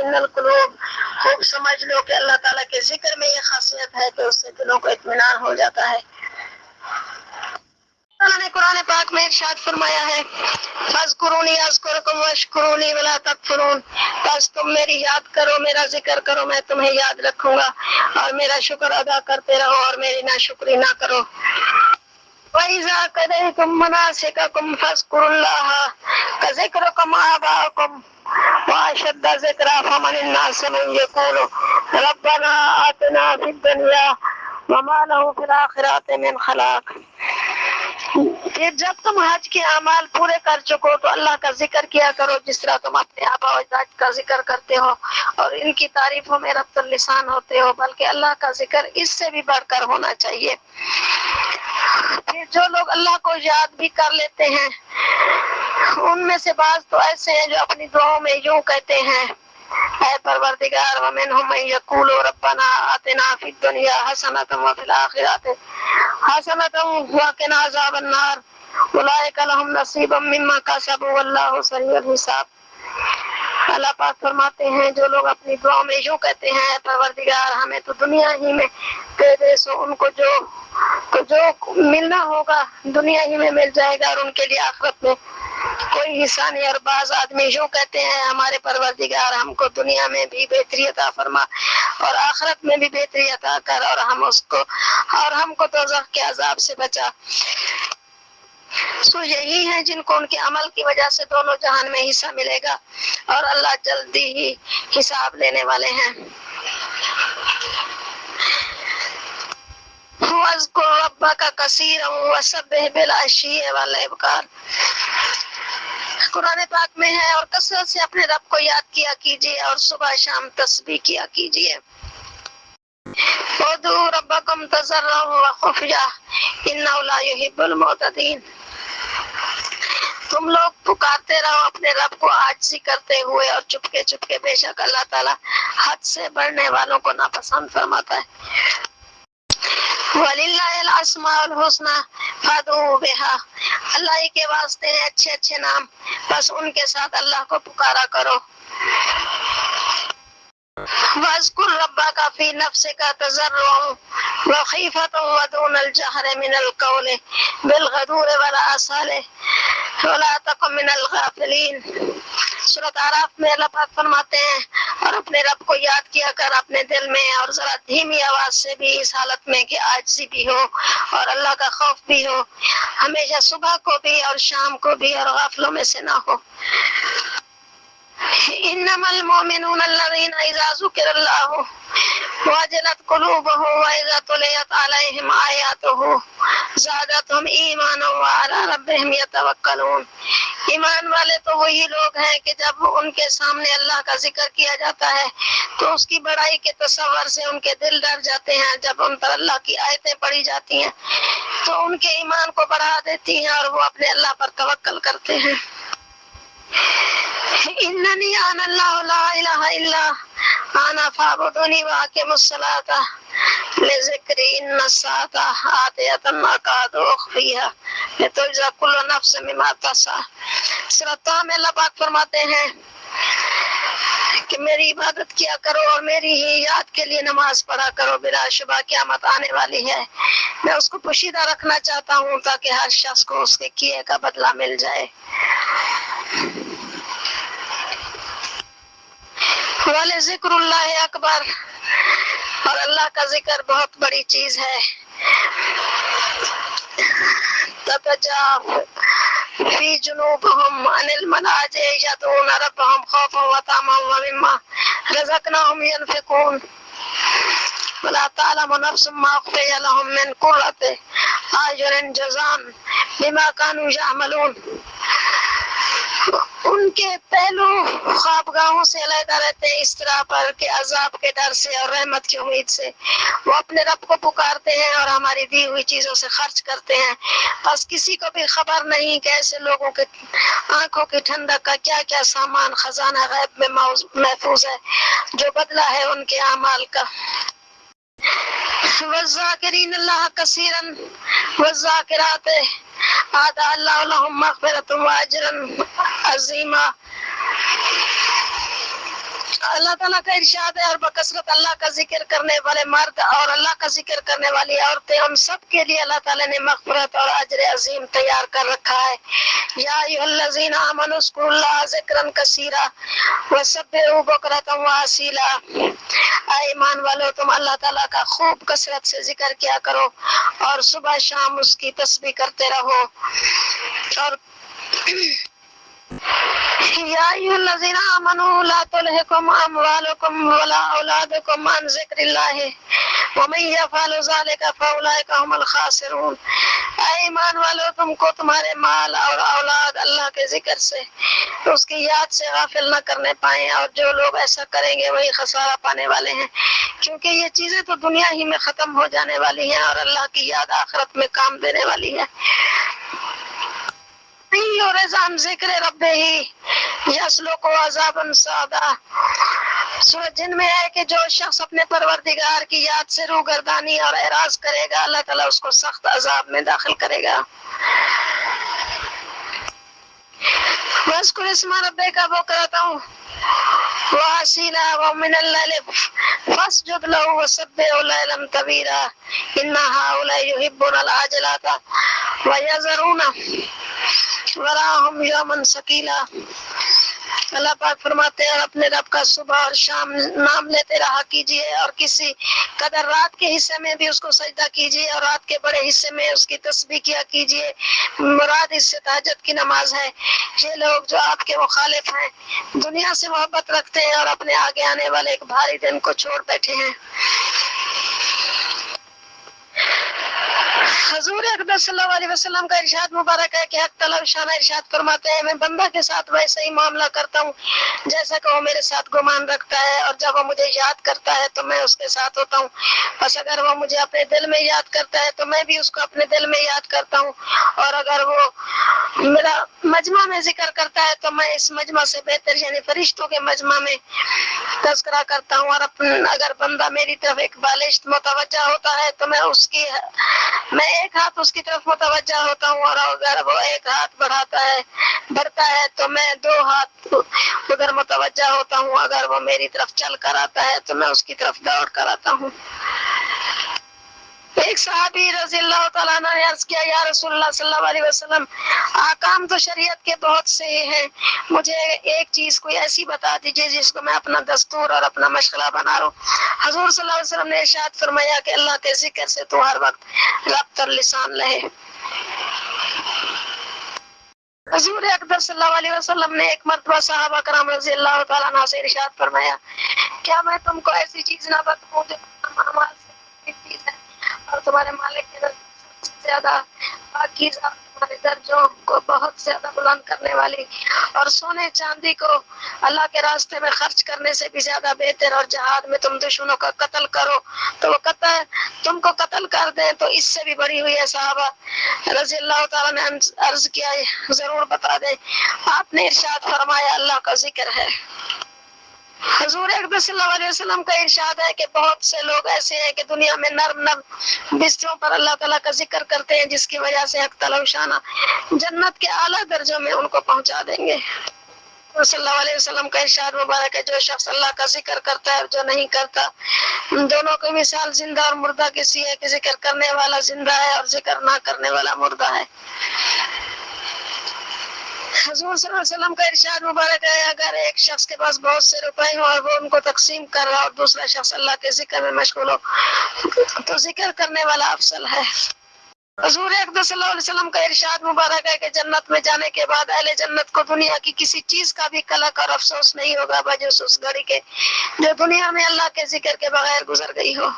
تطمئن القلوب، خوب سمجھ لو کہ اللہ تعالیٰ کے ذکر میں یہ خاصیت ہے کہ اس سے دلوں کو اطمینان ہو جاتا ہے۔ اللہ نے قرآن پاک میں ارشاد فرمایا ہے فاذکرونی اذکرکم واشکرونی ولا تکفرون، بس تم میری یاد کرو، میرا ذکر کرو، میں تمہیں یاد رکھوں گا، اور میرا شکر ادا کرتے رہو اور میری ناشکری نہ کرو۔ وَإِذَا قَضَيْتُم مَّنَاسِكَكُمْ فاذكروا اللَّهَ كَذِكْرِكُمْ آبَاءَكُمْ وَأَشَدَّ ذِكْرًا فَمِنَ النَّاسِ مَن يَقُولُ رَبَّنَا آتِنَا فِي الدُّنْيَا وَمَا لَهُ فِي الْآخِرَةِ مِنْ خَلَاقٍ۔ پھر جب تم حج کے اعمال پورے کر چکو تو اللہ کا ذکر کیا کرو جس طرح تم اپنے آبا و اجداد کا ذکر کرتے ہو اور ان کی تعریفوں میں ربط اللسان ہوتے ہو، بلکہ اللہ کا ذکر اس سے بھی بڑھ کر ہونا چاہیے۔ پھر جو لوگ اللہ کو یاد بھی کر لیتے ہیں ان میں سے بعض تو ایسے ہیں جو اپنی دعاؤں میں یوں کہتے ہیں اے پروردگار ومنہم من یقول ربنا آتنا فی الدنیا حسنۃ وفی الآخرۃ حسنۃ وقنا عذاب النار اولئک لہم نصیب مما کسبوا واللہ سریع الحساب۔ اللہ پاک فرماتے ہیں جو لوگ اپنی دعاؤں میں یوں کہتے ہیں اے پروردگار ہمیں تو دنیا ہی میں دے دے، سو ان کو جو ملنا ہوگا دنیا ہی میں مل جائے گا اور ان کے لیے آخرت میں کوئی حصہ نہیں۔ اور بعض آدمی یوں کہتے ہیں ہمارے پروردگار ہم کو دنیا میں بھی بہتری عطا فرما اور آخرت میں بھی بہتری عطا کر اور ہم کو دوزخ کے عذاب سے بچا۔ سو یہی ہیں جن کو ان کے عمل کی وجہ سے دونوں جہان میں حصہ ملے گا اور اللہ جلدی ہی حساب لینے والے ہیں۔ وَاذْكُر رَّبَّكَ كَثِيرًا وَسَبِّحْ بِالْعَشِيِّ وَالْإِبْكَارِ۔ قرآن پاک میں ہے اور کثرت سے اپنے رب کو یاد کیا کیجیے اور صبح شام تسبیح کیا کیجیے۔ وَادْعُوا رَبَّكُمْ تَضَرُّعًا وَخُفْيَةً إِنَّهُ لَا يُحِبُّ الْمُعْتَدِينَ۔ تم لوگ پکارتے رہو اپنے رب کو عاجزی کرتے ہوئے اور چپکے چپکے، بے شک اللہ تعالیٰ حد سے بڑھنے والوں کو ناپسند فرماتا ہے۔ وَلِلَّهِ الْأَسْمَاءُ الْحُسْنَى فَادْعُوهُ بِهَا، اللہ ہی کے واسطے ہیں اچھے اچھے نام، بس ان کے ساتھ اللہ کو پکارا کرو۔ وَاذْكُر رَّبَّكَ فِي نَفْسِكَ تَضَرُّعًا وَخِيفَةً وَدُونَ الْجَهْرِ مِنَ الْقَوْلِ بِالْغُدُوِّ وَالْآصَالِ وَلَا تَكُن مِّنَ الْغَافِلِينَ۔ سورۃ اعراف میں اللہ پاک فرماتے ہیں اور اپنے رب کو یاد کیا کر اپنے دل میں اور ذرا دھیمی آواز سے بھی، اس حالت میں کہ عاجزی بھی ہو اور اللہ کا خوف بھی ہو، ہمیشہ صبح کو بھی اور شام کو بھی، اور غافلوں میں سے نہ ہو۔ انما المؤمنون الذين اذا ذكر الله وجلت قلوبهم واذا تليت عليهم آياته زادتهم ایمانا وعلى ربهم يتوکلون۔ ایمان والے تو وہی لوگ ہیں کہ جب ان کے سامنے اللہ کا ذکر کیا جاتا ہے تو اس کی بڑائی کے تصور سے ان کے دل ڈر جاتے ہیں، جب ان پر اللہ کی آیتیں پڑھی جاتی ہیں تو ان کے ایمان کو بڑھا دیتی ہیں اور وہ اپنے اللہ پر توکل کرتے ہیں۔ اننی انا اللہ لا الہ الا انا فاعبدونی واقیموا الصلاۃ لذکری ان الساعۃ آتیۃ اکاد اخفیہا لتجزی کل نفس بما تسعی۔ سورۃ طٰ میں اللہ پاک فرماتے ہیں کہ میری عبادت کیا کرو اور میری ہی یاد کے لیے نماز پڑھا کرو، بلا شبہ قیامت آنے والی ہے، میں اس کو پوشیدہ رکھنا چاہتا ہوں تاکہ ہر شخص کو اس کے کیے کا بدلہ مل جائے۔ وَلِذِكْرُ اللَّهِ اکبر، اور اللہ کا ذکر بہت بڑی چیز ہے۔ تتجافى جنوبهم عن المضاجع يدعون ربهم خوفا وطمعا ومما رزقناهم ينفقون ولا تعلم نفس ما أخفي لهم من قرة أعين جزاء بما كانوا يعملون۔ ان کے پہلو خوابگاہوں سے علیحدہ رہتے ہیں اس طرح پر کہ عذاب کے ڈر سے اور رحمت کی امید سے وہ اپنے رب کو پکارتے ہیں اور ہماری دی ہوئی چیزوں سے خرچ کرتے ہیں، بس کسی کو بھی خبر نہیں کہ ایسے لوگوں کے آنکھوں کی ٹھنڈک کا کیا کیا سامان خزانہ غیب میں محفوظ ہے جو بدلہ ہے ان کے اعمال کا۔ والذاکرین اللہ کثیرا والذاکرات اعد اللہ لهم مغفرۃ واجرا عظیما۔ اللہ تعالیٰ کا ارشاد ہے اور بکثرت اللہ کا ذکر کرنے والے مرد اور اللہ کا ذکر کرنے والی عورتیں، ہم سب کے لیے اللہ تعالیٰ نے مغفرت اور اجر عظیم تیار کر رکھا ہے۔ یا ایھا الذین آمنوا اذکروا اللہ ذکرا کثیرا وسبحوہ بکرۃ واصیلا، اے ایمان والو تم اللہ تعالیٰ کا خوب کثرت سے ذکر کیا کرو اور صبح شام اس کی تسبیح کرتے رہو۔ اور یا ایھا الذین آمنوا لا تلہکم اموالکم ولا اولادکم عن ذکر اللہ ومن یفعل ذلک فاولئک هم الخاسرون، اے ایمان والو تم کو تمہارے مال اور اولاد اللہ کے ذکر سے، اس کی یاد سے غافل نہ کرنے پائیں، اور جو لوگ ایسا کریں گے وہی خسارہ پانے والے ہیں، کیونکہ یہ چیزیں تو دنیا ہی میں ختم ہو جانے والی ہیں اور اللہ کی یاد آخرت میں کام دینے والی ہے۔ عن ذکر رب ہی یسلک عذابا صعدا، سورۃ جن میں ہے کہ جو شخص اپنے پروردگار کی یاد سے روگردانی اور اعراض کرے گا، اللہ تعالیٰ اس کو سخت عذاب میں داخل کرے گا۔ وَاذْكُرِ اسْمَ رَبِّكَ بُكْرَةً وَأَصِيلًا وَمِنَ اللَّيْلِ فَاسْجُدْ لَهُ وَسَبِّحْهُ لَيْلًا طَوِيلًا إِنَّ هَؤُلَاءِ يُحِبُّونَ الْعَاجِلَةَ وَيَذَرُونَ وراءهم يوما ثقيلا۔ اللہ پاک فرماتے ہیں اپنے رب کا صبح اور شام نام لیتے رہا کیجئے، اور کسی قدر رات کے حصے میں بھی اس کو سجدہ کیجئے، اور رات کے بڑے حصے میں اس کی تسبیح کیا کیجئے، مراد اس سے تہجد کی نماز ہے۔ یہ لوگ جو آپ کے مخالف ہیں، دنیا سے محبت رکھتے ہیں اور اپنے آگے آنے والے ایک بھاری دن کو چھوڑ بیٹھے ہیں۔ حضور اقدس صلی اللہ علیہ وسلم کا ارشاد مبارک ہے کہ حق طلب شانہ ارشاد فرماتے ہیں، میں بندہ کے ساتھ ویسے ہی معاملہ کرتا ہوں جیسا کہ وہ میرے ساتھ گمان رکھتا ہے، اور جب وہ مجھے یاد کرتا ہے تو میں اس کے ساتھ ہوتا ہوں، بس اگر وہ مجھے اپنے دل میں یاد کرتا ہے تو میں بھی اس کو اپنے دل میں یاد کرتا ہوں، اور اگر وہ میرا مجمع میں ذکر کرتا ہے تو میں اس مجمع سے بہتر یعنی فرشتوں کے مجمع میں تذکرہ کرتا ہوں، اور اگر بندہ میری طرف ایک بالشت متوجہ ہوتا ہے تو میں ایک ہاتھ اس کی طرف متوجہ ہوتا ہوں، اور اگر وہ ایک ہاتھ بڑھتا ہے تو میں دو ہاتھ ادھر متوجہ ہوتا ہوں، اگر وہ میری طرف چل کر آتا ہے تو میں اس کی طرف دوڑ کر آتا ہوں۔ ایک صحابی رضی اللہ تعالیٰ عنہ نے عرض کیا، یا رسول اللہ صلی اللہ علیہ وسلم، احکام تو شریعت کے بہت سے ہیں، مجھے ایک چیز کوئی ایسی بتا دیجئے جس کو میں اپنا دستور اور اپنا مشغلہ بنا لوں۔ حضور صلی اللہ علیہ وسلم نے ارشاد فرمایا کہ اللہ کے ذکر سے تو ہر وقت رب تر لسان رہے۔ حضور اقدس صلی اللہ علیہ وسلم نے ایک مرتبہ صحابہ کرام رضی اللہ تعالیٰ عنہ سے ارشاد فرمایا، کیا میں تم کو ایسی چیز نہ بتاؤں جو تمام اعمال سے چیز ہے اور تمہارے مالک کے نزدیک سب سے زیادہ پاکیزہ، تمہارے درجوں کو بہت زیادہ بلند کرنے والی، اور سونے چاندی کو اللہ کے راستے میں خرچ کرنے سے بھی زیادہ بہتر، اور جہاد میں تم دشمنوں کا قتل کرو تو وہ تم کو قتل کر دیں تو اس سے بھی بڑی ہوئی ہے۔ صحابہ رضی اللہ تعالیٰ نے عرض کیا، ضرور بتا دیں۔ آپ نے ارشاد فرمایا، اللہ کا ذکر ہے۔ حضور اقدس صلی اللہ علیہ وسلم کا ارشاد ہے کہ بہت سے لوگ ایسے ہیں کہ دنیا میں نرم بستروں پر اللہ تعالیٰ کا ذکر کرتے ہیں، جس کی وجہ سے حق طلب شانہ جنت کے اعلیٰ درجوں میں ان کو پہنچا دیں گے۔ صلی اللہ علیہ وسلم کا ارشاد مبارک ہے، جو شخص اللہ کا ذکر کرتا ہے اور جو نہیں کرتا، دونوں کی مثال زندہ اور مردہ کسی ہے کہ ذکر کرنے والا زندہ ہے اور ذکر نہ کرنے والا مردہ ہے۔ حضور صلی اللہ علیہ وسلم کا ارشاد مبارک ہے، اگر ایک شخص کے پاس بہت سے روپے ہوں اور وہ ان کو تقسیم کر رہا اور دوسرا شخص اللہ کے ذکر میں مشغول ہو تو ذکر کرنے والا افضل ہے۔ حضور اقدس صلی اللہ علیہ وسلم کا ارشاد مبارک ہے کہ جنت میں جانے کے بعد اہل جنت کو دنیا کی کسی چیز کا بھی قلق اور افسوس نہیں ہوگا بجز اس گھڑی کے جو دنیا میں اللہ کے ذکر کے بغیر گزر گئی ہو۔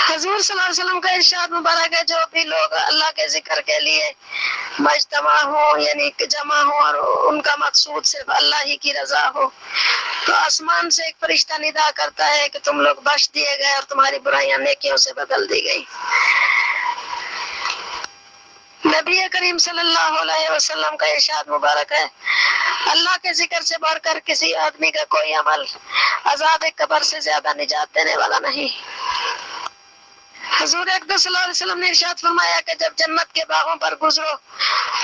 حضور صلی اللہ علیہ وسلم کا ارشاد مبارک ہے، جو بھی لوگ اللہ کے ذکر کے لیے مجتمع ہوں یعنی جمع ہوں اور ان کا مقصود صرف اللہ ہی کی رضا ہو، تو آسمان سے ایک فرشتہ ندا کرتا ہے کہ تم لوگ بخش دیے گئے اور تمہاری برائیاں نیکیوں سے بدل دی گئی۔ نبی کریم صلی اللہ علیہ وسلم کا ارشاد مبارک ہے، اللہ کے ذکر سے بڑھ کر کسی آدمی کا کوئی عمل عذاب قبر سے زیادہ نجات دینے والا نہیں۔ حضور اقدس صلی اللہ علیہ وسلم نے ارشاد فرمایا کہ جب جنت کے باغوں پر گزرو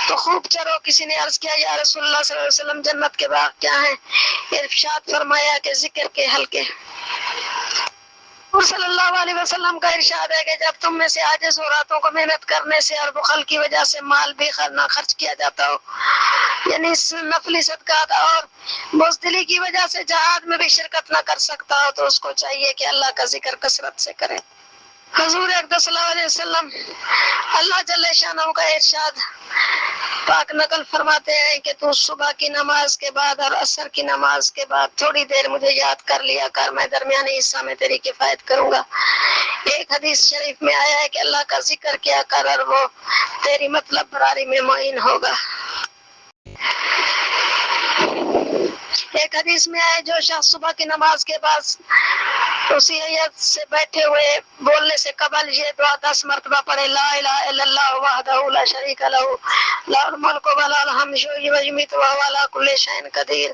تو خوب چرو۔ کسی نے عرض کیا یا رسول اللہ صلی اللہ علیہ وسلم جنت کے باغ کیا ہیں؟ ارشاد فرمایا کہ ذکر کے حلقے۔ حضور صلی اللہ علیہ وسلم کا ارشاد ہے کہ جب تم میں سے عاجز ہو راتوں کو محنت کرنے سے اور بخل کی وجہ سے مال بھی نہ خرچ کیا جاتا ہو، یعنی نفلی صدقات اور بزدلی کی وجہ سے جہاد میں بھی شرکت نہ کر سکتا ہو، تو اس کو چاہیے کہ اللہ کا ذکر کثرت سے کرے۔ حضور اقدس صلی اللہ علیہ وسلم اللہ جل شانہ کا ارشاد پاک نقل فرماتے ہیں کہ تو صبح کی نماز کے بعد اور عصر کی نماز کے بعد تھوڑی دیر مجھے یاد کر لیا کر، میں درمیانی حصہ میں تیری کفایت کروں گا۔ ایک حدیث شریف میں آیا ہے کہ اللہ کا ذکر کیا کر اور وہ تیری مطلب براری میں معین ہوگا۔ ایک حدیث میں آیا جو شخص صبح کی نماز کے بعد اسی حیت سے بیٹھے ہوئے بولنے سے قبل یہ دعا 10 مرتبہ پڑھے، لا الہ الا اللہ وحدہ لا شریک لہ لہ الملک و لہ الحمد یحیی و یمیت وہو علی کل شیء قدیر۔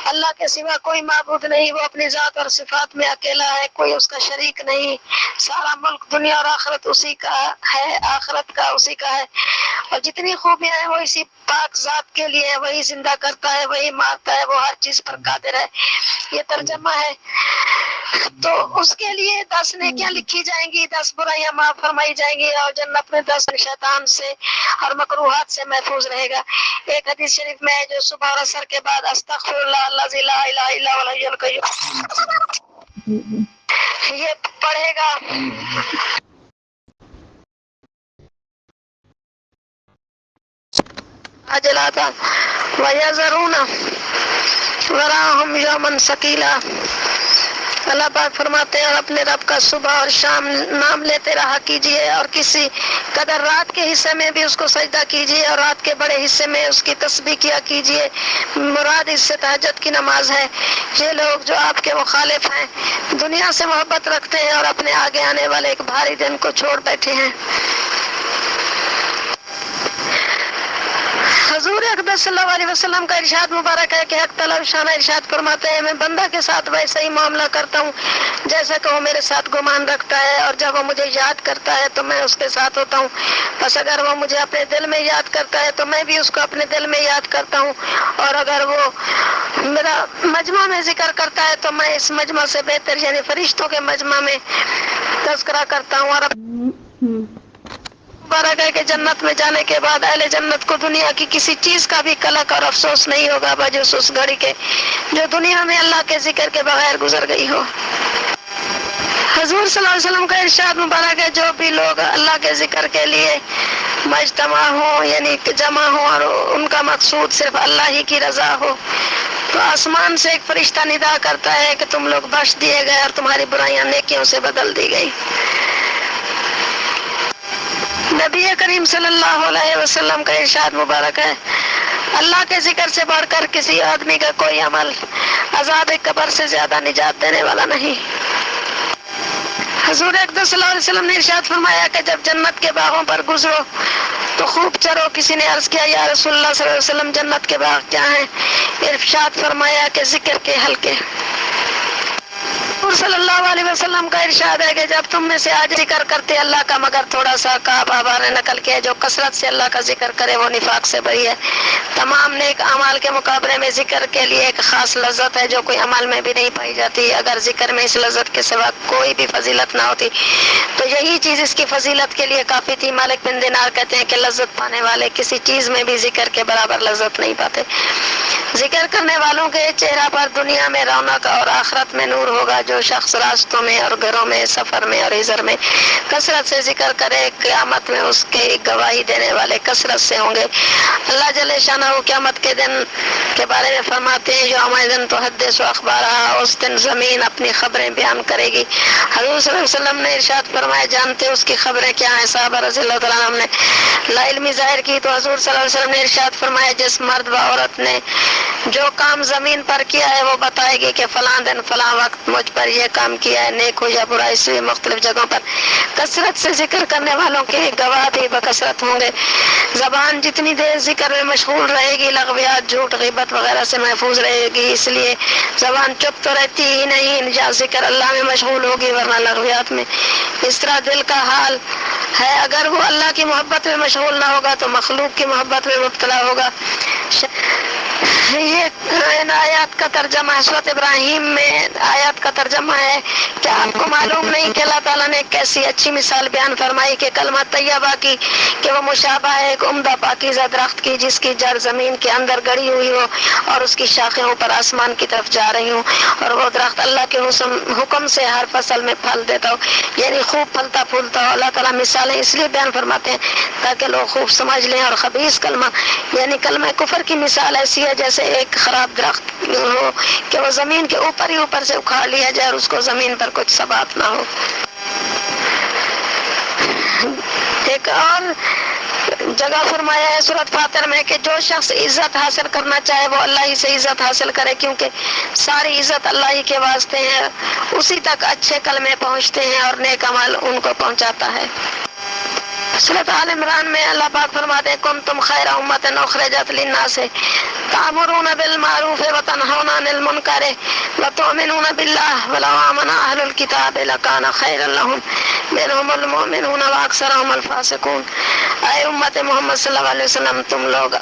اللہ کے سوا کوئی معبود نہیں، وہ اپنی ذات اور صفات میں اکیلا ہے، کوئی اس کا شریک نہیں، سارا ملک دنیا اور آخرت اسی کا ہے، آخرت کا اسی کا ہے، اور جتنی خوبیاں ہیں وہ اسی پاک ذات کے لیے ہے، وہی زندہ کرتا ہے، وہی مارتا ہے، وہ ہر چیز پر قادر ہے۔ یہ ترجمہ ہے۔ تو اس کے لیے 10 نیکیاں لکھی جائیں گی، 10 برائیاں معاف فرمائی جائیں گی، اور جنت میں 10 شیطان سے اور مکروہات سے محفوظ رہے گا۔ ایک حدیث شریف میں ہے جو صبح اور عصر کے بعد استغفر اللہ الذی لا الہ الا هو الحی القیوم یہ پڑھے گا اجلاتا ویذرون وراءهم یوما ثقیلا۔ اللہ پاک فرماتے ہیں اور اپنے رب کا صبح اور شام نام لیتے رہا کیجئے، اور کسی قدر رات کے حصے میں بھی اس کو سجدہ کیجئے، اور رات کے بڑے حصے میں اس کی تسبیح کیا کیجئے۔ مراد اس سے تہجد کی نماز ہے۔ یہ لوگ جو آپ کے مخالف ہیں، دنیا سے محبت رکھتے ہیں اور اپنے آگے آنے والے ایک بھاری دن کو چھوڑ بیٹھے ہیں۔ حضور اقدس صلی اللہ علیہ وسلم کا ارشاد مبارک ہے کہ حق طلب شانہ ارشاد فرماتے ہیں میں بندہ کے ساتھ ویسا ہی معاملہ کرتا ہوں جیسا کہ وہ میرے ساتھ گمان رکھتا ہے، اور جب وہ مجھے یاد کرتا ہے تو میں اس کے ساتھ ہوتا ہوں، بس اگر وہ مجھے اپنے دل میں یاد کرتا ہے تو میں بھی اس کو اپنے دل میں یاد کرتا ہوں، اور اگر وہ میرا مجمع میں ذکر کرتا ہے تو میں اس مجمع سے بہتر یعنی فرشتوں کے مجمع میں تذکرہ کرتا ہوں۔ اور مبارک ہے کہ جنت میں جانے کے بعد اہل جنت کو دنیا کی کسی چیز کا بھی قلق اور افسوس نہیں ہوگا بجز اس گھڑی کے جو دنیا میں اللہ کے ذکر کے بغیر گزر گئی ہو۔ حضور صلی اللہ علیہ وسلم کا ارشاد مبارک ہے جو بھی لوگ اللہ کے ذکر کے لیے مجتمع ہوں یعنی جمع ہوں اور ان کا مقصود صرف اللہ ہی کی رضا ہو، تو آسمان سے ایک فرشتہ ندا کرتا ہے کہ تم لوگ بخش دیے گئے اور تمہاری برائیاں نیکیوں سے بدل دی گئی۔ نبی کریم صلی اللہ علیہ وسلم کا ارشاد مبارک ہے اللہ کے ذکر سے بڑھ کر کسی آدمی کا کوئی عمل عذاب قبر سے زیادہ نجات دینے والا نہیں۔ حضور اقدس صلی اللہ علیہ وسلم نے ارشاد فرمایا کہ جب جنت کے باغوں پر گزرو تو خوب چرو۔ کسی نے عرض کیا یا رسول اللہ صلی اللہ علیہ وسلم جنت کے باغ کیا ہیں؟ ارشاد فرمایا کہ ذکر کے حلقے۔ حضور صلی اللہ علیہ وسلم کا ارشاد ہے کہ جب تم میں سے آج ذکر کرتے اللہ کا مگر تھوڑا سا کعب آبا نے نقل کیا جو کثرت سے اللہ کا ذکر کرے وہ نفاق سے بری ہے۔ تمام نیک اعمال کے مقابلے میں ذکر کے لیے ایک خاص لذت ہے جو کوئی عمل میں بھی نہیں پائی جاتی۔ اگر ذکر میں اس لذت کے سوا کوئی بھی فضیلت نہ ہوتی تو یہی چیز اس کی فضیلت کے لیے کافی تھی۔ مالک بن دینار کہتے ہیں کہ لذت پانے والے کسی چیز میں بھی ذکر کے برابر لذت نہیں پاتے۔ ذکر کرنے والوں کے چہرہ پر دنیا میں رونق اور آخرت میں نور ہوگا۔ جو شخص راستوں میں اور گھروں میں سفر میں اور ہجر میں کثرت سے ذکر کرے قیامت میں اس کے گواہی دینے والے کثرت سے ہوں گے۔ اللہ جل شانہ قیامت کے دن کے بارے میں فرماتے ہیں یوم اذن تحدث اخبارها، اس دن زمین اپنی خبریں بیان کرے گی۔ حضور صلی اللہ علیہ وسلم نے ارشاد فرمایا جانتے اس کی خبریں کیا ہیں؟ صحابہ رضی اللہ تعالیٰ عنہم نے لا علمی ظاہر کی تو حضور صلی اللہ علیہ وسلم نے ارشاد فرمایا جس مرد و عورت نے جو کام زمین پر کیا ہے وہ بتائے گی کہ فلاں دن فلاں وقت مجھ پر پر یہ کام کیا ہے، نیک ہو یا برا، اس لیے مختلف جگہوں پر کثرت سے ذکر کرنے والوں کے گواہ بھی بکثرت ہوں گے۔ زبان جتنی دیر ذکر میں مشغول رہے گی، لغویات، جھوٹ، غیبت وغیرہ سے محفوظ رہے گی، اس لیے زبان چپ تو رہتی ہی نہیں، یا ذکر اللہ میں مشغول ہوگی ورنہ لغویات میں۔ اس طرح دل کا حال ہے، اگر وہ اللہ کی محبت میں مشغول نہ ہوگا تو مخلوق کی محبت میں مبتلا ہوگا۔ یہ ان آیات کا ترجمہ ہے، سورۃ ابراہیم میں آیات کا ترجمہ ہے۔ کیا آپ کو معلوم نہیں کہ اللہ تعالیٰ نے ایک کیسی اچھی مثال بیان فرمائی کہ کلمہ طیبہ کی، کہ وہ مشابہ ہے ایک عمدہ پاکیزہ درخت کی جس کی جڑ زمین کے اندر گڑی ہوئی ہو اور اس کی شاخیں اوپر آسمان کی طرف جا رہی ہوں، اور وہ درخت اللہ کے حکم سے ہر فصل میں پھل دیتا ہو، یعنی خوب پھلتا پھولتا ہو۔ اللہ تعالیٰ مثالیں اس لیے بیان فرماتے ہیں تاکہ لوگ خوب سمجھ لیں۔ اور خبیث کلمہ یعنی کلمہ کفر کی مثال ایسی ہے جیسے ایک خراب درخت ہو کہ وہ زمین کے اوپر ہی اوپر سے اکھاڑ لیا جائے اور اس کو زمین پر کچھ ثبات نہ ہو۔ ایک اور جگہ فرمایا ہے سورۃ فاطر میں کہ جو شخص عزت حاصل کرنا چاہے وہ اللہ ہی سے عزت حاصل کرے، کیونکہ ساری عزت اللہ ہی کے واسطے ہیں، اسی تک اچھے کلمے پہنچتے ہیں اور نیک عمل ان کو پہنچاتا ہے۔ سورۃ آل عمران میں اللہ پاک فرماتے ہیں کنتم خیر امۃ اخرجت للناس تأمرون بالمعروف وتنہون عن المنکر وتؤمنون باللہ ولو آمن اہل الکتاب لکان خیرا لہم منہم المؤمنون واکثرہم الفاسقون۔ اے امت محمد صلی اللہ علیہ وسلم، تم لوگ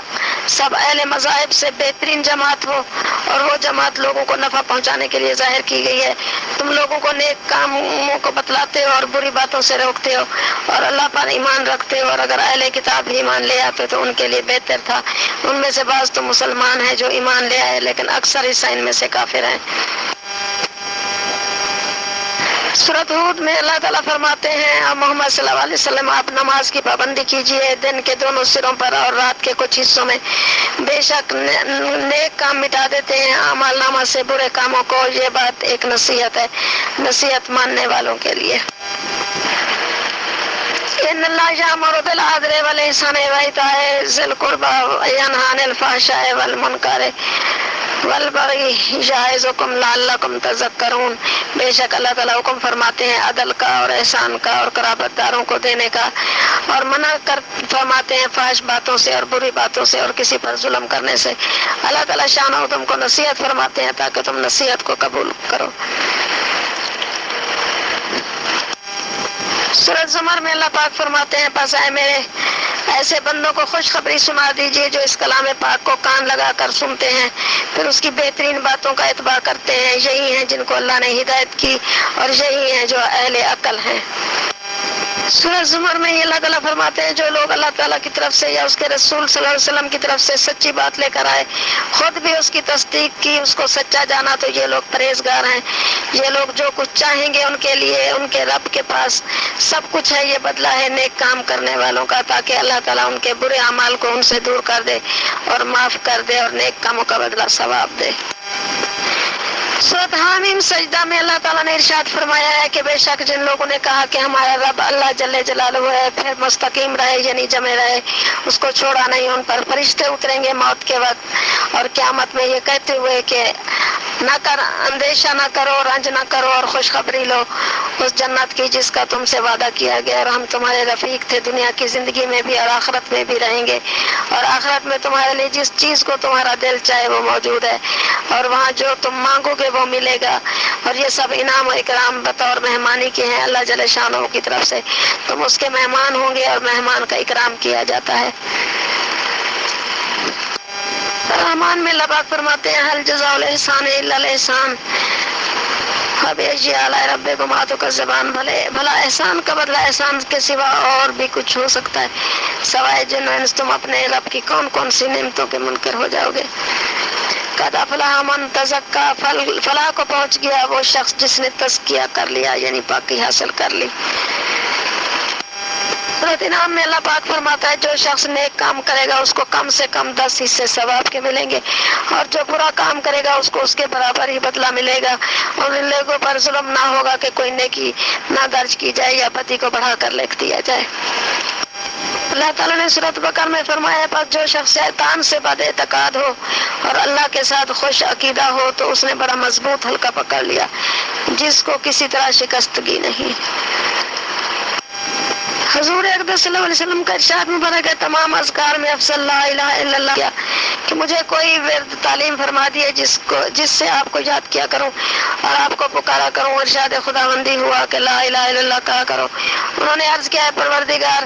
سب اہل مذاہب سے بہترین جماعت ہو، اور وہ جماعت لوگوں کو نفع پہنچانے کے لیے ظاہر کی گئی ہے۔ تم لوگوں کو نیک کاموں کو بتلاتے ہو اور بری باتوں سے روکتے ہو اور اللہ پر ایمان رکھتے ہو، اور اگر اہل کتاب ہی ایمان لے آتے تو ان کے لیے بہتر تھا۔ ان میں سے بعض تو مسلمان ہیں جو ایمان لے آئے، لیکن اکثر حصہ ان میں سے کافر ہیں۔ سورۃ ہود میں اللہ تعالیٰ فرماتے ہیں اور محمد صلی اللہ علیہ وسلم آپ نماز کی پابندی کیجیے دن کے دونوں سروں پر اور رات کے کچھ حصوں میں، بے شک نیک کام مٹا دیتے ہیں اعمال نامہ سے برے کاموں کو۔ یہ بات ایک نصیحت ہے نصیحت ماننے والوں کے لیے۔ ان اللہ یأمر بالعدل والإحسان وإیتاء ذی القربى وینہی عن الفحشاء والمنکر والبغی یعظکم لعلکم تذکرون۔ بے شک اللہ تعالیٰ حکم فرماتے ہیں عدل کا اور احسان کا اور قرابت داروں کو دینے کا، اور منع فرماتے ہیں فحش باتوں سے اور بری باتوں سے اور کسی پر ظلم کرنے سے۔ اللہ تعالیٰ شان و تم کو نصیحت فرماتے ہیں تاکہ تم نصیحت کو قبول کرو۔ سورۃ زمر میں اللہ پاک فرماتے ہیں پس اے میرے ایسے بندوں کو خوشخبری سنا دیجیے جو اس کلام پاک کو کان لگا کر سنتے ہیں، پھر اس کی بہترین باتوں کا اتباع کرتے ہیں۔ یہی ہیں جن کو اللہ نے ہدایت کی اور یہی ہیں جو اہل عقل ہیں۔ سورۃ زمر میں یہ اللہ تعالیٰ فرماتے ہیں جو لوگ اللہ تعالیٰ کی طرف سے یا اس کے رسول صلی اللہ علیہ وسلم کی طرف سے سچی بات لے کر آئے، خود بھی اس کی تصدیق کی، اس کو سچا جانا، تو یہ لوگ پرہیزگار ہیں۔ یہ لوگ جو کچھ چاہیں گے ان کے لیے ان کے رب کے پاس سب کچھ ہے، یہ بدلہ ہے نیک کام کرنے والوں کا، تاکہ اللہ تعالیٰ ان کے برے اعمال کو ان سے دور کر دے اور معاف کر دے اور نیک کاموں کا بدلہ ثواب دے۔ سورۃ حامیم سجدہ میں اللہ تعالیٰ نے ارشاد فرمایا ہے کہ بے شک جن لوگوں نے کہا کہ ہمارا رب اللہ جل جلالہ ہے، پھر مستقیم رہے یعنی جمے رہے، اس کو چھوڑا نہیں، ان پر فرشتے اتریں گے موت کے وقت اور قیامت میں یہ کہتے ہوئے کہ اندیشہ نہ کرو، رنج نہ کرو اور خوشخبری لو اس جنت کی جس کا تم سے وعدہ کیا گیا، اور ہم تمہارے رفیق تھے دنیا کی زندگی میں بھی اور آخرت میں بھی رہیں گے، اور آخرت میں تمہارے لیے جس چیز کو تمہارا دل چاہے وہ موجود ہے، اور وہاں جو تم مانگو گے وہ ملے گا، اور یہ سب انعام و اکرام بطور مہمانی کے ہیں اللہ جل شانہ کی طرف سے، تم اس کے مہمان ہوں گے اور مہمان کا اکرام کیا جاتا ہے۔ رحمان میں اللہ پاک فرماتے ہیں هل جزاء الاحسان الا الاحسان فبأي آلاء ربكما تكذبان۔ بھلا احسان کا بدلہ احسان کے سوا اور بھی کچھ ہو سکتا ہے سوائے جن و انس تم اپنے رب کی کون کون سی نعمتوں کے منکر ہو جاؤ گے۔ قد افلح من تزکا، فلاح کو پہنچ گیا وہ شخص جس نے تزکیہ کر لیا یعنی پاکی حاصل کر لی۔ سورۃ انعام میں اللہ پاک فرماتا ہے جو شخص نیک کام کرے گا اس کو کم سے کم 10 حصے ثواب کے ملیں گے، اور جو برا کام کرے گا اس کو اس کے برابر ہی بدلہ ملے گا، اور ان لوگوں پر ظلم نہ ہوگا کہ کوئی نیکی نہ درج کی جائے یا بدی کو بڑھا کر لکھ دیا جائے۔ اللہ تعالیٰ نے سورۃ بقرہ میں فرمایا پس جو شخص شیطان سے بد اعتقاد ہو اور اللہ کے ساتھ خوش عقیدہ ہو تو اس نے بڑا مضبوط حلقہ پکڑ لیا جس کو کسی طرح شکستگی نہیں۔ حضور اقدس صلی اللہ علیہ وسلم کا ارشاد مبارک ہے تمام اذکار میں افضل لا الہ الا اللہ کیا کہ مجھے کوئی ورد تعلیم فرما دیے جس سے آپ کو یاد کیا کروں اور آپ کو پکارا کروں۔ ارشاد خداوندی ہوا کہ لا الہ الا اللہ کہا کرو۔ انہوں نے عرض کیا ہے پروردگار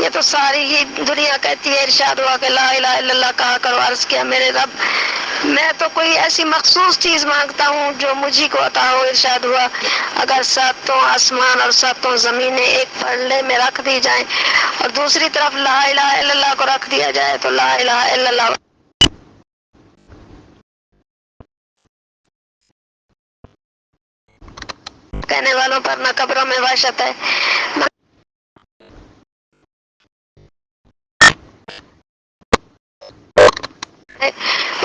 یہ تو ساری ہی دنیا کہتی ہے۔ ارشاد ہوا کہ لا الہ الا اللہ کہا کرو۔ عرض کیا میرے رب میں تو کوئی ایسی مخصوص چیز مانگتا ہوں جو مجھے کو عطا ہو۔ ارشاد ہوا اگر ساتوں آسمان اور ساتوں زمینیں ایک پلڑے میں رکھ دی جائیں اور دوسری طرف لا الہ الا اللہ کو رکھ دیا جائے تو لا الہ الا اللہ کہنے والوں پر نہ قبروں میں وحشت ہے نہ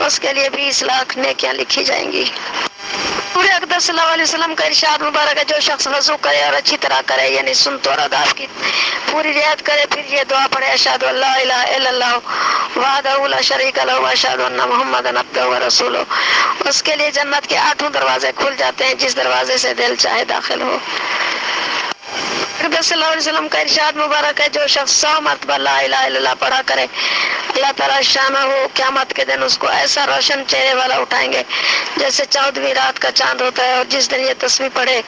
اس کے لیے 20 لاکھ نیکیاں لکھی جائیں گی۔ پورے اقدس صلی اللہ علیہ وسلم کا ارشاد مبارک ہے جو شخص وضو کرے اور اچھی طرح کرے یعنی سنت اور آداب کی پوری رعایت کرے پھر یہ دعا پڑھے اشہد ان لا الہ الا اللہ وحدہ لا شریک لہ واشہد ان محمدا عبدہ ورسولہ اس کے لیے جنت کے 8 دروازے کھل جاتے ہیں جس دروازے سے دل چاہے داخل ہو۔ اقدس صلی اللہ علیہ وسلم کا ارشاد مبارک ہے جو شخص 100 مرتبہ لا الہ الا اللہ پڑھا کرے اللہ تعالیٰ شانہ ہو قیامت کے دن اس کو ایسا روشن چہرے والا اٹھائیں گے جیسے 14ویں رات کا چاند ہوتا ہے اور جس دن یہ تسبیح پڑھے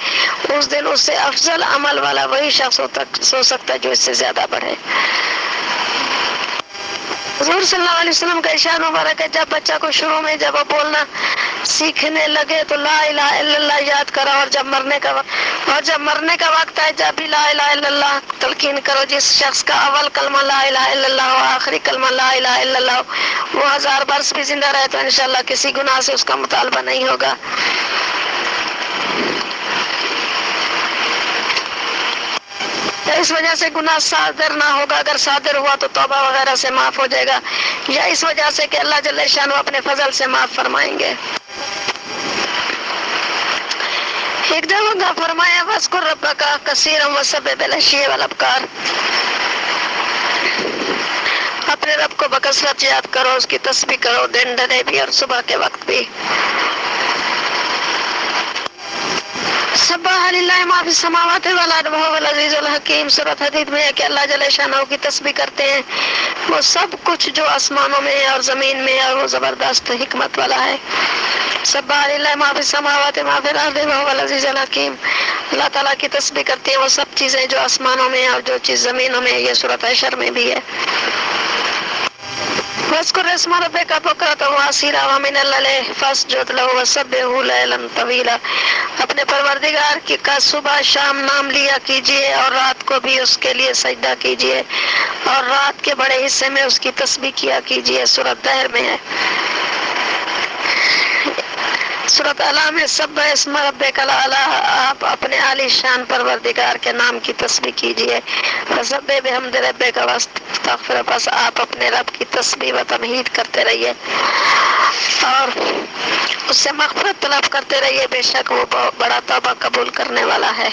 اس دن اس سے افضل عمل والا وہی شخص ہو سکتا ہے جو اس سے زیادہ پڑھے۔ حضور صلی اللہ علیہ وسلم کا ارشاد مبارک ہے جب بچہ کو شروع میں جب وہ بولنا سیکھنے لگے تو لا الہ الا اللہ یاد کرو اور جب مرنے کا وقت ہے جب بھی لا الہ الا اللہ تلقین کرو۔ جس شخص کا اول کلمہ لا الہ الا اللہ ہو آخری کلمہ لا الہ الا اللہ ہو وہ 1000 برس بھی زندہ رہے تو انشاءاللہ کسی گناہ سے اس کا مطالبہ نہیں ہوگا۔ اس وجہ سے گناہ صادر نہ ہوگا، اگر صادر ہوا تو توبہ وغیرہ سے معاف ہو جائے گا، یا اس وجہ سے کہ اللہ جل شانہ اپنے فضل سے معاف فرمائیں گے۔ ایک جگہ کا فرمایا وَاذْكُرْ رَبَّكَ كَثِيرًا وَسَبِّحْ بِالْعَشِيِّ وَالْإِبْكَارِ اپنے رب کو بکثرت یاد کرو اس کی تسبیح کرو دن ڈرے بھی اور صبح کے وقت بھی۔ سبح للہ ما فی السماوات والارض وهو العزیز الحکیم۔ سورۃ حدید میں ہے کہ اللہ جل شانہ کی تسبیح کرتے ہیں وہ سب کچھ جو آسمانوں میں ہے اور زمین میں ہے اور وہ زبردست حکمت والا ہے۔ سبح للہ ما فی السماوات ما فی الارض وهو العزیز الحکیم۔ اللہ تعالیٰ کی تسبیح کرتے ہیں وہ سب چیزیں جو آسمانوں میں ہیں اور جو چیز زمینوں میں ہے۔ یہ سورۃ حشر میں بھی ہے۔ وَاذْكُرْ اسْمَ رَبِّكَ بُكْرَةً وَأَصِيلًا وَمِنَ اللَّيْلِ فَاسْجُدْ لَهُ وَسَبِّحْهُ لَيْلًا طَوِيلًا اپنے پروردگار کی کا صبح شام نام لیا کیجئے اور رات کو بھی اس کے لیے سجدہ کیجئے اور رات کے بڑے حصے میں اس کی تسبیح کیا کیجئے۔ سورۃ دہر میں ہے۔ سورۃ اعلیٰ میں سبح اسم ربک الاعلیٰ آپ اپنے عالی شان پروردگار کے نام کی تسبیح کیجئے۔ فسبح بحمد ربک واستغفر بس آپ اپنے رب کی تسبیح و تمہید کرتے رہیے اور اس سے مغفرت طلب کرتے رہیے بے شک وہ بڑا توبہ قبول کرنے والا ہے۔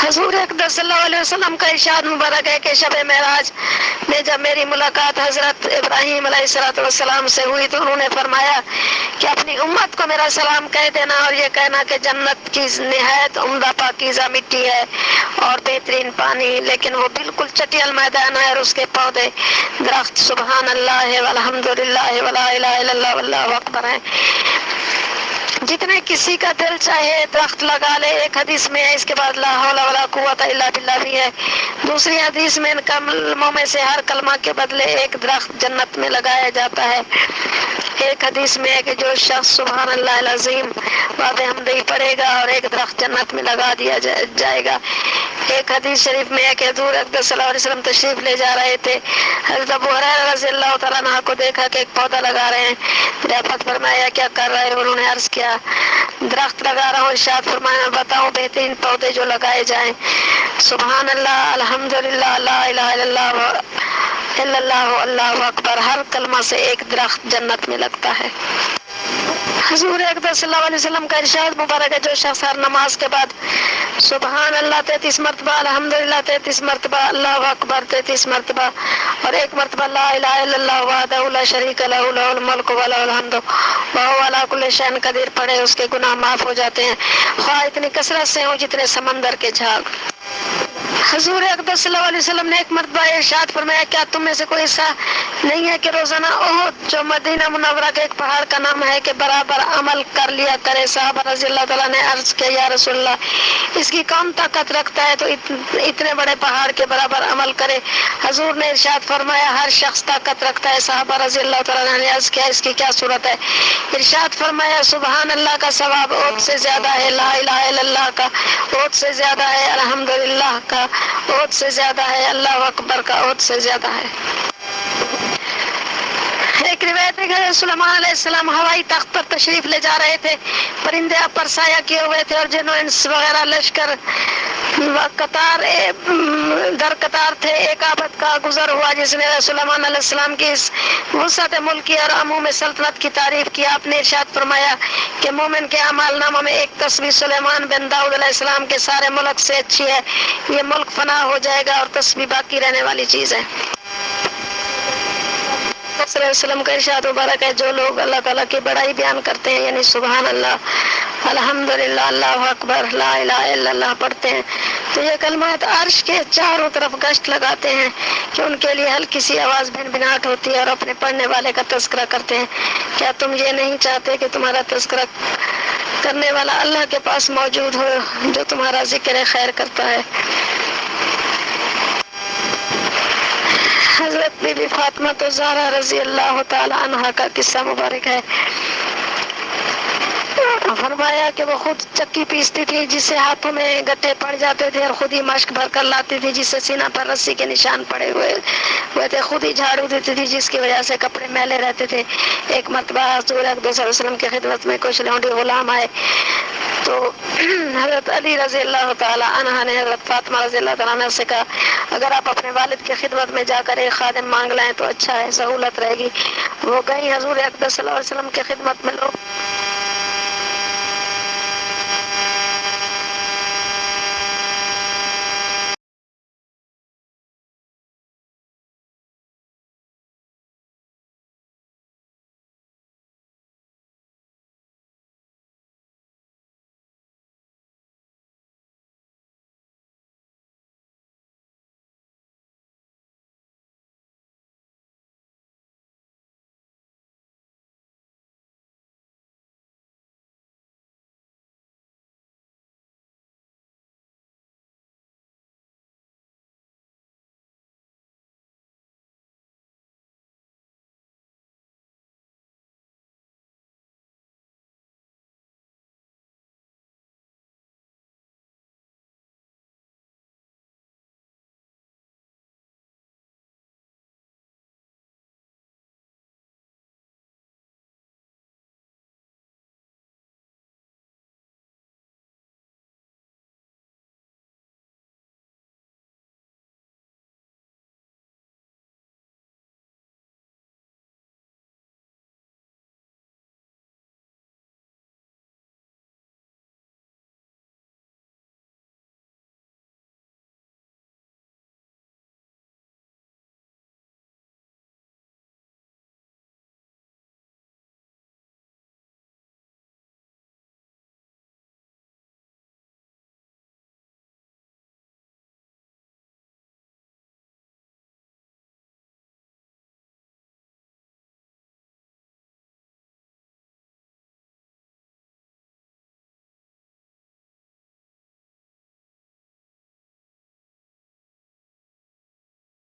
حضور اقدس صلی اللہ علیہ وسلم کا ارشاد مبارک ہے کہ شب معراج میں جب میری ملاقات حضرت ابراہیم علیہ السلام سے ہوئی تو انہوں نے فرمایا کہ اپنی امت کو میرا سلام کہہ دینا اور یہ کہنا کہ جنت کی نہایت عمدہ پاکیزہ مٹی ہے اور بہترین پانی لیکن وہ بالکل چٹیل میدان ہے اور اس کے پودے درخت سبحان اللہ والحمد للہ ولا الہ الا اللہ واللہ اکبر ہیں۔ جتنے کسی کا دل چاہے درخت لگا لے۔ ایک حدیث میں ہے اس کے بعد لا حول ولا قوت الا باللہ بھی ہے۔ دوسری حدیث میں ان کلموں میں سے ہر کلمہ کے بدلے ایک درخت جنت میں لگایا جاتا ہے۔ ایک حدیث میں ہے کہ جو شخص سبحان اللہ العظیم وبحمدہ پڑھے گا اور ایک درخت جنت میں لگا دیا جائے گا۔ ایک حدیث شریف میں ہے کہ حضور اقدس صلی اللہ علیہ وسلم تشریف لے جا رہے تھے، حضرت ابو ہریرہ رضی اللہ تعالیٰ عنہ کو دیکھا کہ ایک پودا لگا رہے ہیں۔ رفعت فرمایا کیا کر رہے ہیں؟ انہوں نے عرض کیا درخت لگا رہا ہوں۔ ارشاد فرمایا بتاؤں بہترین پودے جو لگائے جائیں؟ سبحان اللہ الحمدللہ لا الہ الا اللہ اللہ اکبر ہر کلمہ سے ایک درخت جنت میں لگتا ہے۔ حضور اقدس صلی اللہ علیہ وسلم کا ارشاد مبارک ہے جو شخص ہر نماز کے بعد سبحان اللہ 33 مرتبہ، الحمدللہ 33 مرتبہ، اللہ اکبر 33 مرتبہ، اور ایک مرتبہ لا الہ الا اللہ وحدہ لا شریک لہ لہ الملک و لہ الحمد وہو علی کل شیء قدیر پڑھے، اس کے گناہ معاف ہو جاتے ہیں، خواہ اتنی کثرت سے ہوں جتنے سمندر کے جھاگ۔ حضور اقدس صلی اللہ علیہ وسلم نے ایک مرتبہ ارشاد فرمایا، کیا تم میں سے کوئی ایسا نہیں ہے کہ روزانہ احد جو مدینہ منورہ کے ایک پہاڑ کا نام ہے کے برابر عمل کر لیا کرے؟ صحابہ رضی اللہ تعالیٰ نے عرض کیا، یا رسول اللہ اس کی کون طاقت رکھتا ہے تو اتنے بڑے پہاڑ کے برابر عمل کرے؟ حضور نے ارشاد فرمایا، ہر شخص طاقت رکھتا ہے۔ صحابہ رضی اللہ تعالیٰ نے عرض کیا، اس کی کیا صورت ہے؟ ارشاد فرمایا، سبحان اللہ کا ثواب احد سے زیادہ ہے، لا الہ الا اللہ کا احد سے زیادہ ہے، الحمدللہ کا احد سے زیادہ ہے، اللہ اکبر کا احد سے زیادہ ہے۔ ایک روایت ہے کہ سلیمان علیہ السلام ہوائی تخت پر تشریف لے جا رہے تھے، پرندے آپ پر سایہ کیے ہوئے تھے اور جن و انس وغیرہ لشکر قطار در قطار تھے۔ ایک آفت کا گزر ہوا جس نے سلیمان علیہ السلام کی اس وسعت ملکی اور عموم سلطنت کی تعریف کی۔ آپ نے ارشاد فرمایا کہ مومن کے اعمال نامہ میں ایک تسبیح سلیمان بن داؤد علیہ السلام کے سارے ملک سے اچھی ہے، یہ ملک فنا ہو جائے گا اور تسبیح باقی رہنے والی چیز ہے۔ صلی اللہ علیہ وسلم کا ارشاد مبارک ہے، جو لوگ اللہ تعالیٰ کی بڑائی بیان کرتے ہیں، یعنی سبحان اللہ، الحمدللہ، اللہ اکبر، لا الہ الا اللہ پڑھتے ہیں، تو یہ کلمات عرش کے چاروں طرف گشت لگاتے ہیں کہ ان کے لیے ہلکی سی آواز بھنبھناہٹ ہوتی ہے اور اپنے پڑھنے والے کا تذکرہ کرتے ہیں۔ کیا تم یہ نہیں چاہتے کہ تمہارا تذکرہ کرنے والا اللہ کے پاس موجود ہو جو تمہارا ذکر خیر کرتا ہے؟ حضرت بی بی فاطمہ تو زہرا رضی اللہ تعالی عنہا کا قصہ مبارک ہے۔ فرمایا کہ وہ خود چکی پیستی تھی جس سے ہاتھوں میں گٹھے پڑ جاتے تھے، اور خود ہی مشک بھر کر لاتی تھی جس سے سینہ پر رسی کے نشان پڑے ہوئے تھے، خود ہی جھاڑو دیتی تھی جس کی وجہ سے کپڑے میلے رہتے تھے۔ ایک مرتبہ حضور اقدس صلی اللہ علیہ وسلم کی خدمت میں کچھ لونڈی غلام آئے تو حضرت علی رضی اللہ تعالی عنہ نے حضرت فاطمہ رضی اللہ تعالیٰ عنہ سے کہا، اگر آپ اپنے والد کی خدمت میں جا کر ایک خادم مانگ لائیں تو اچھا ہے، سہولت رہے گی۔ وہ گئی، حضور اقدس صلی اللہ علیہ وسلم کی خدمت میں لوگ